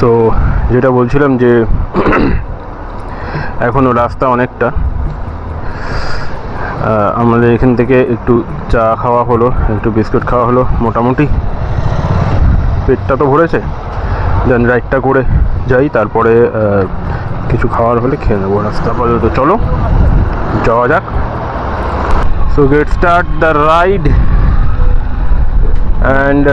So যেটা বলছিলাম যে এখনও রাস্তা অনেকটা। আমাদের এখান থেকে একটু চা খাওয়া হলো, একটু বিস্কুট খাওয়া হলো, মোটামুটি পেটটা তো ভরেছে। দেন রাইডটা করে যাই, তারপরে কিছু খাওয়ার হলে খেয়ে নেবো। রাস্তা আপাতত চলো যাওয়া যাক। So get start the ride and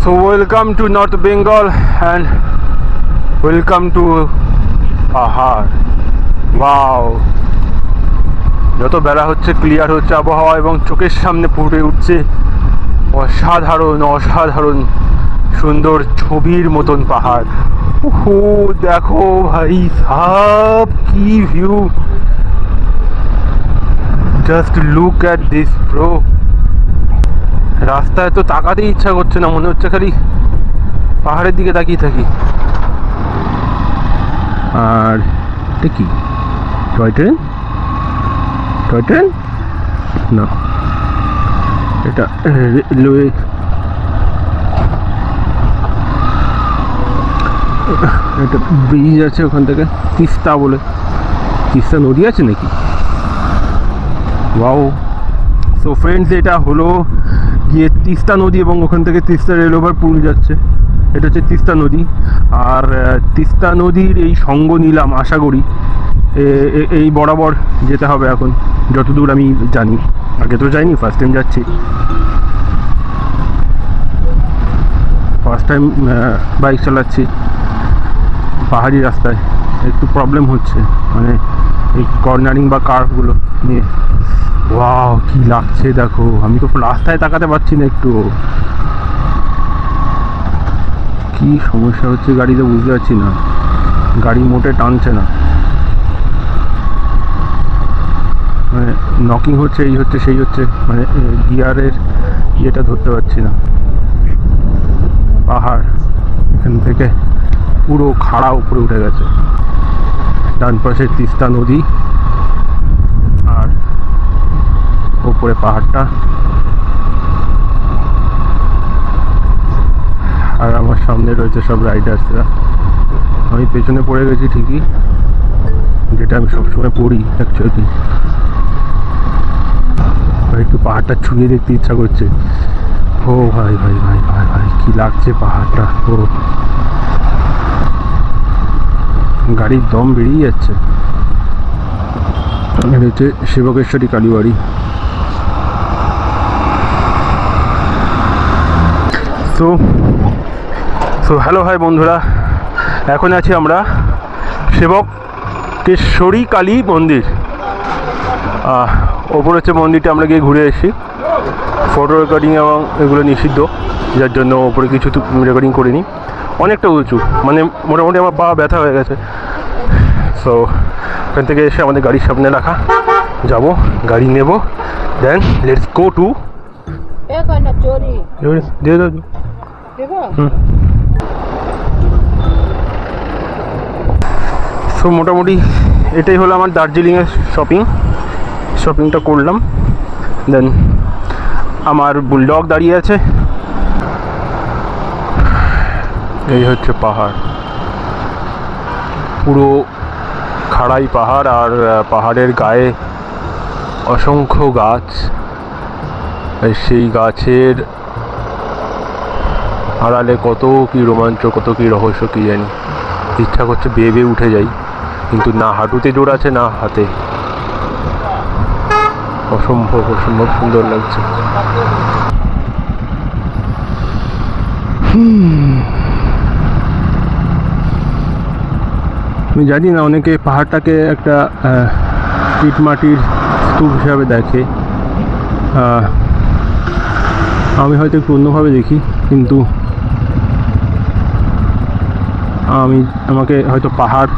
so welcome to North Bengal and welcome to পাহাড়। ওয়াও, যত বেলা হচ্ছে ক্লিয়ার হচ্ছে আবহাওয়া এবং চোখের সামনে ফুটে উঠছে অসাধারণ অসাধারণ সুন্দর ছবির মতন পাহাড়। ওহো দেখো ভাই সাব, কি view! Just look at this bro. রাস্তায় তো তাকাতেই ইচ্ছা করছে না, মনে হচ্ছে খালি পাহাড়ের দিকে তাকিয়ে থাকি। আর এটা কি টয় ট্রেন? টয় ট্রেন না, এটা রেলওয়ে। একটা ব্রিজ আছে ওখান থেকে, তিস্তা বলে। তিস্তা নদী আছে নাকি? ওয়াও। সো ফ্রেন্ডস, এটা হলো গিয়ে তিস্তা নদী এবং ওখান থেকে তিস্তা রেল ওভার পুল যাচ্ছে। এটা হচ্ছে তিস্তা নদী। আর তিস্তা নদীর এই সঙ্গ নিলাম আশা করি এই বরাবর যেতে হবে এখন, যতদূর আমি জানি। আগে তো যাইনি, ফার্স্ট টাইম যাচ্ছি। ফার্স্ট টাইম বাইক চালাচ্ছি পাহাড়ি রাস্তায়। একটু প্রবলেম হচ্ছে মানে এই কর্নারিং বা কার্ভগুলো নিয়ে। ওয়াও, কি লাগছে দেখো! আমি তো রাস্তায় তাকাতে পারছি না একটু। কি সমস্যা হচ্ছে গাড়িতে বুঝতে পারছি না, গাড়ি মোটে টানছে না। মানে নকিং হচ্ছে, এই হচ্ছে সেই হচ্ছে, মানে গিয়ারের ইয়েটা ধরতে পারছি না। পাহাড় এখান থেকে পুরো খাড়া উপরে উঠে গেছে। ডান পাশে তিস্তা নদী আর উপরে পাহাড়টা। আর আমার সামনে রয়েছে সব রাইডার্সরা। আমি পেছনে পড়ে গেছি ঠিকই, যেটা আমি সবসময় পড়ি অ্যাকচুয়ালি। একটু পাহাড়টা ছুঁয়ে দেখতে ইচ্ছা করছে। ও ভাই ভাই ভাই ভাই ভাই, কি লাগছে পাহাড়টা! ও, গাড়ির দম বেরিয়ে যাচ্ছে। এটা হচ্ছে শিবকেশ্বরী কালীবাড়ি। সো হ্যালো হাই বন্ধুরা, এখন আছি আমরা শিবকেশ্বরী কালী মন্দির। ওপর হচ্ছে মন্দিরটা, আমরা গিয়ে ঘুরে এসেছি। ফটো রেকর্ডিং এবং এগুলো নিষিদ্ধ, যার জন্য ওপরে কিছু রেকর্ডিং করিনি। অনেকটা উঁচু, মানে মোটামুটি আমার পা ব্যথা হয়ে গেছে। সো ওখান থেকে এসে আমাদের গাড়ির সামনে রাখা, যাব গাড়ি নেব, দেন লেটস গো টু। দিয়ে দাও। সো মোটামুটি এটাই হলো আমার দার্জিলিংয়ের শপিংটা করলাম। দেন আমার বুলডগ দাঁড়িয়ে আছে। এই হচ্ছে পাহাড়, পুরো খাড়াই পাহাড়, আর পাহাড়ের গায়ে অসংখ্য গাছ। সেই গাছের আড়ালে কত কি রোমাঞ্চ, কত কি রহস্য, কি জানি। ইচ্ছা করছে বেয়ে বেয়ে উঠে যাই, কিন্তু না হাঁটুতে জোর আছে না হাতে। অসম্ভব অসম্ভব সুন্দর লাগছে। আমি জানি না, অনেকে পাহাড়টাকে একটা ইট মাটির স্তূপ হিসাবে দেখে। আমি হয়তো একটু অন্যভাবে দেখি, কিন্তু আমাকে হয়তো পাহাড়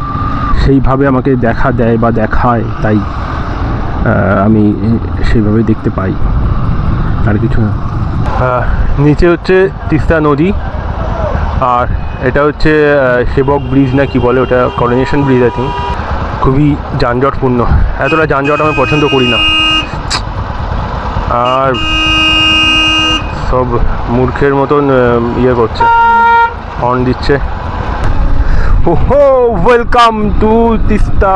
সেইভাবে আমাকে দেখা দেয় বা দেখায়, তাই আমি সেইভাবে দেখতে পাই, আর কিছু না। নিচে হচ্ছে তিস্তা নদী, আর এটা হচ্ছে সেবক ব্রিজ না কি বলে ওটা, করোনেশন ব্রিজ আই থিঙ্ক। খুবই যানজটপূর্ণ, এতটা যানজট আমি পছন্দ করি না। আর সব মূর্খের মতন ইয়ে করছে, হর্ন দিচ্ছে। ওহো, ওয়েলকাম টু তিস্তা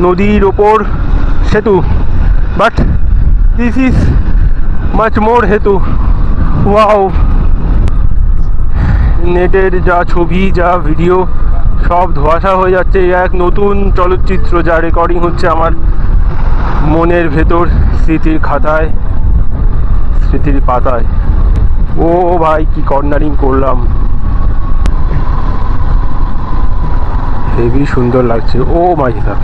নদীর ওপর সেতু, but this is much more হেতু। ওয়াও, নেটের যা ছবি যা ভিডিও সব ধোঁয়াশা হয়ে যাচ্ছে। এক নতুন চলচ্চিত্র যা রেকর্ডিং হচ্ছে আমার মনের ভেতর, স্মৃতির খাতায়, স্মৃতির পাতায়। ও ভাই, কি কর্নারিং করলাম, হেভি সুন্দর লাগছে। ও মাই গড,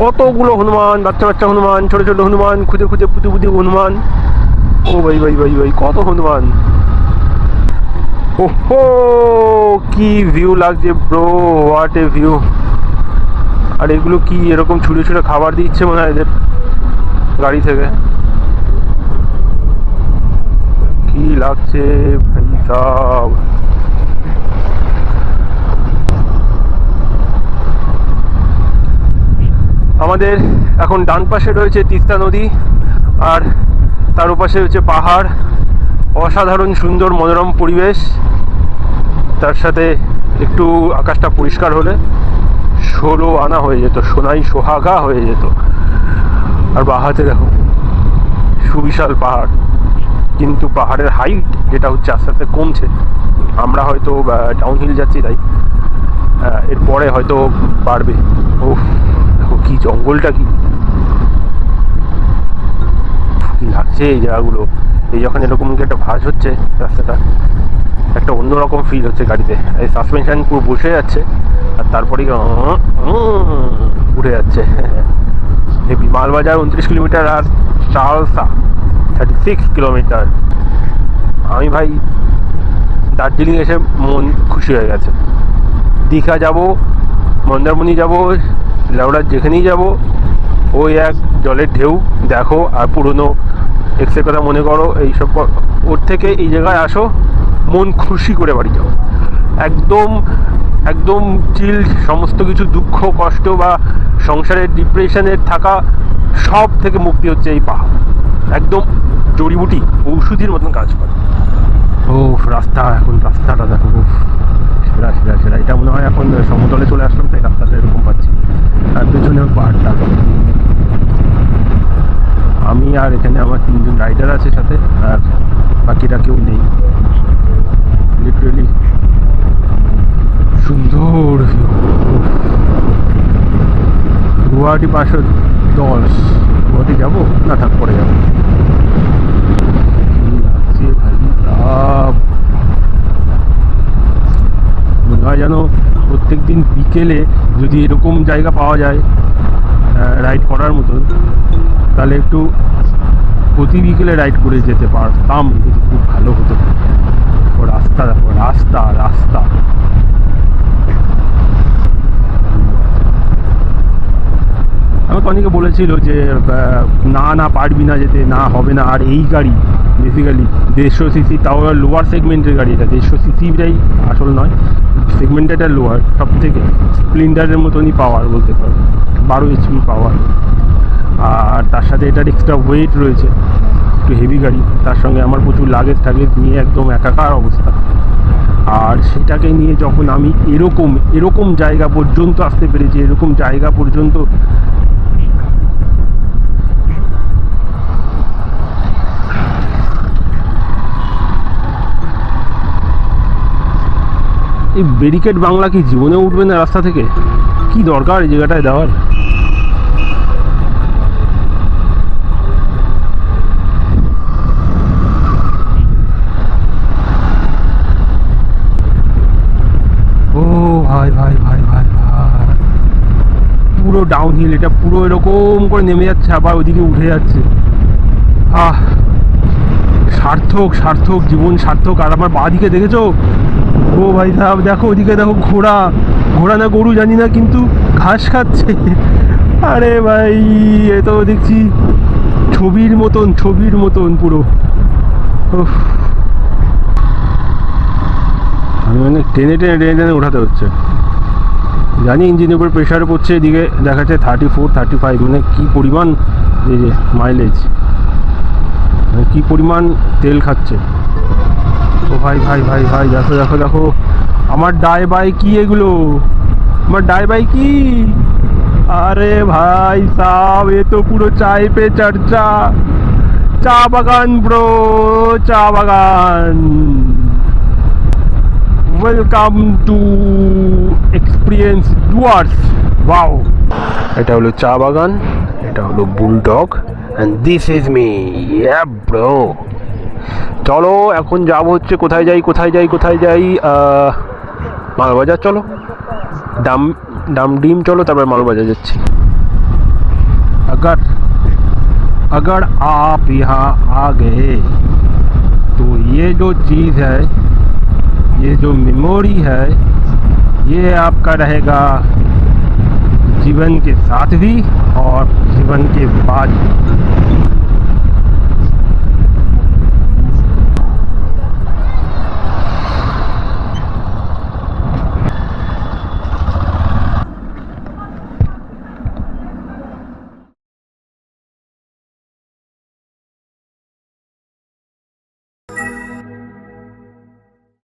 কতগুলো হনুমান, বাচ্চা বাচ্চা হনুমান, ছোট ছোট হনুমান, খুঁজে খুঁজে পুঁতে পুঁতে হনুমান। ও ভাই ভাই ভাই ভাই, কত হনুমান। ওহো, কি ভিউ লাগছে ব্রো, হোয়াট এ ভিউ। আর এগুলো কি এরকম ছুটে ছুটে খাবার দিচ্ছে মনে হয় এদের গাড়ি থেকে। কি লাগছে ভাই সাব। আমাদের এখন ডান পাশে রয়েছে তিস্তা নদী, আর তার ওপাশে রয়েছে পাহাড়। অসাধারণ সুন্দর মনোরম পরিবেশ, তার সাথে একটু আকাশটা পরিষ্কার হলে 16 আনা হয়ে যেত, সোনাই সোহাগা হয়ে যেত। আর বাহাতে দেখো সুবিশাল পাহাড়, কিন্তু পাহাড়ের হাইট যেটা হচ্ছে আস্তে আস্তে কমছে। আমরা হয়তো ডাউনহিল যাচ্ছি, তাই এরপরে হয়তো বাড়বে। ও দেখো কি জঙ্গলটা, কি লাগছে এই জায়গাগুলো। এই যখন এরকম একটা ভাঁজ হচ্ছে রাস্তাটা, একটা অন্যরকম ফিল হচ্ছে গাড়িতে। এই সাসপেনশন পুরো বসে যাচ্ছে, আর তারপরেই উঠে যাচ্ছে। মালবাজার 29 কিলোমিটার, আর চালসা 36 কিলোমিটার। আমি ভাই দার্জিলিং এসে মন খুশি হয়ে গেছে। দীঘা যাব, মন্দারমণি যাব, লেওড়ার যেখানেই যাব, ওই এক জলের ঢেউ দেখো আর পুরনো এক্সের কথা মনে করো, এইসব ওর থেকে এই জায়গায় আসো, মন খুশি করে বাড়ি যাও। একদম একদম চিল, সমস্ত কিছু দুঃখ কষ্ট বা সংসারের ডিপ্রেশনের থাকা সব থেকে মুক্তি হচ্ছে এই পাহাড়। একদম জড়িবুটি ঔষধির মতন কাজ করে। ও রাস্তা, এখন রাস্তাটা দেখো, সেরা সেরা সেরা। এটা মনে হয় এখন সমতলে চলে আসলাম, তাই রাস্তাটা এরকম পাচ্ছি। আর পেছনে পাহাড়টা। আমি আর এখানে আমার 3 জন রাইডার আছে সাথে, আর বাকিরা কেউ নেই। লিটারেলি সুন্দর। গুয়াহাটি 510, গুয়াহাটি যাবো না, থাক পরে যাবো। মনে হয় যেন প্রত্যেক দিন বিকেলে যদি এরকম জায়গা পাওয়া যায় রাইড করার মতন, তাহলে একটু প্রতি বিকেলে রাইড করে যেতে পারতাম, কিন্তু খুব ভালো হতো। ও রাস্তা দেখো, রাস্তা রাস্তা। আমাকে অনেকে বলেছিল যে না না পারবি না যেতে, না হবে না। আর এই গাড়ি বেসিক্যালি 150 সিসি, তাও লোয়ার সেগমেন্টের গাড়ি। এটা 150 সিসিটাই আসল নয়, সেগমেন্টটা লোয়ার, সব থেকে স্প্লেন্ডারের মতনই পাওয়ার বলতে পারো, 12 HP পাওয়ার। আর তার সাথে এটার এক্সট্রা ওয়েট রয়েছে, একটু হেভি গাড়ি। তার সঙ্গে আমার প্রচুর লাগেজ টাগেজ নিয়ে একদম একাকার অবস্থা। আর সেটাকে নিয়ে যখন আমি এরকম এরকম জায়গা পর্যন্ত আসতে পেরেছি, এরকম জায়গা পর্যন্ত, এই ব্যারিকেড বাংলা কি জীবনে উঠবে না রাস্তা থেকে? কি দরকার এই জায়গাটায় দেওয়ার? ও ভাই ভাই ভাই ভাই ভাই, পুরো ডাউনহিল, এটা পুরো এরকম করে নেমে যাচ্ছে, আবার ওইদিকে উঠে যাচ্ছে। সার্থক সার্থক, জীবন সার্থক। আর আমার বাঁ দিকে দেখেছো? ও ভাই সাহেব দেখো, ওইদিকে দেখো, ঘোড়া, ঘোড়া না গরু জানি না, কিন্তু ঘাস খাচ্ছে। আরে ভাই, এ তো দেখছি ছবির মতন, ছবির মতন পুরো। আমি মানে টেনে টেনে টেনে টেনে উঠাতে হচ্ছে। জানি ইঞ্জিনের উপর প্রেশার পড়ছে, এদিকে দেখাচ্ছে 34 35, মানে কী পরিমাণ এই যে মাইলেজ, কি পরিমাণ তেল খাচ্ছে। ও ভাই ভাই ভাই ভাই, দেখো দেখো দেখো, আমার ডাই বাই কি এগুলো, আমার ডাই বাই কি, আরে ভাই সাব, এ তো পুরো চায় পে চর্চা, চা বাগান ব্রো, চা বাগান। Welcome to experience Dooars. Wow, এটা হলো চা বাগান, এটা হলো bulldog, and this is me, yeah bro. চলো এখন যাবো হচ্ছে, কোথায় যাই কোথায় যাই কোথায় যাই, মালবাজার চলো, ডামডিম চলো, তারপর মালবাজার যাচ্ছি। अगर अगर आप यहाँ आ गए तो ये जो चीज़ है, ये जो मेमोरी है, ये आपका रहेगा जीवन के साथ भी और जीवन के बाद भी।